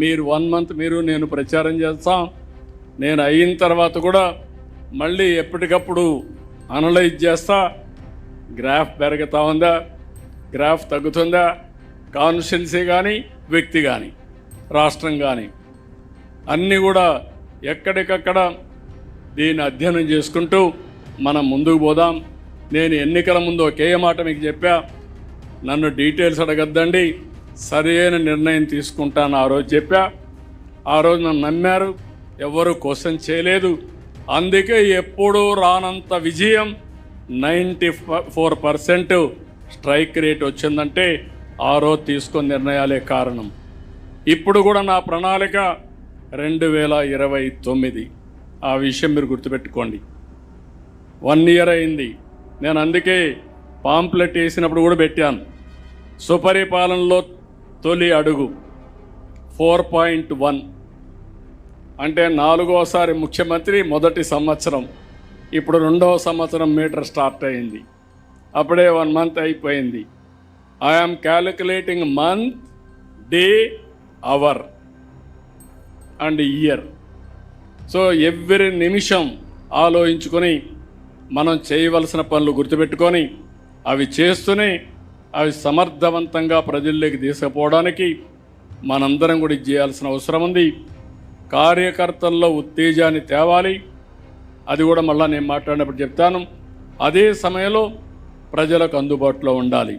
మీరు 1 మంత్ మీరు నేను ప్రచారం చేస్తాం. నేను అయిన తర్వాత కూడా మళ్ళీ ఎప్పటికప్పుడు అనలైజ్ చేస్తా. గ్రాఫ్ పెరుగుతూ ఉందా, గ్రాఫ్ తగ్గుతుందా, కాన్స్టిట్యున్సీ కానీ వ్యక్తి కానీ రాష్ట్రం కానీ అన్నీ కూడా ఎక్కడికక్కడ దీన్ని అధ్యయనం చేసుకుంటూ మనం ముందుకు పోదాం. నేను ఎన్నికల ముందు ఒకే మాట మీకు చెప్పా, నన్ను డీటెయిల్స్ అడగద్దండి, సరైన నిర్ణయం తీసుకుంటాను ఆ రోజు చెప్పా. ఆ రోజు నన్ను నమ్మారు, ఎవరు క్వశ్చన్ చేయలేదు. అందుకే ఎప్పుడూ రానంత విజయం 94% స్ట్రైక్ రేట్ వచ్చిందంటే ఆ రోజు తీసుకున్న నిర్ణయాలే కారణం. ఇప్పుడు కూడా నా ప్రణాళిక 2029. ఆ విషయం మీరు గుర్తుపెట్టుకోండి. 1 ఇయర్ అయింది. నేను అందుకే పాంప్లెట్ వేసినప్పుడు కూడా పెట్టాను, సుపరిపాలనలో తొలి అడుగు 4.1 అంటే 4వసారి ముఖ్యమంత్రి మొదటి సంవత్సరం. ఇప్పుడు 2వ సంవత్సరం మీటర్ స్టార్ట్ అయింది. అప్పుడే 1 మంత్ అయిపోయింది. I'm calculating month, day, hour and year. So every నిమిషం ఆలోచించుకొని మనం చేయవలసిన పనులు గుర్తుపెట్టుకొని అవి చేస్తూనే అవి సమర్థవంతంగా ప్రజల్లోకి తీసుకుపోవడానికి మనందరం కూడా చేయాల్సిన అవసరం ఉంది. కార్యకర్తల్లో ఉత్తేజాన్ని తేవాలి. అది కూడా మళ్ళీ నేను మాట్లాడినప్పుడు చెప్తాను. అదే సమయంలో ప్రజలకు అందుబాటులో ఉండాలి.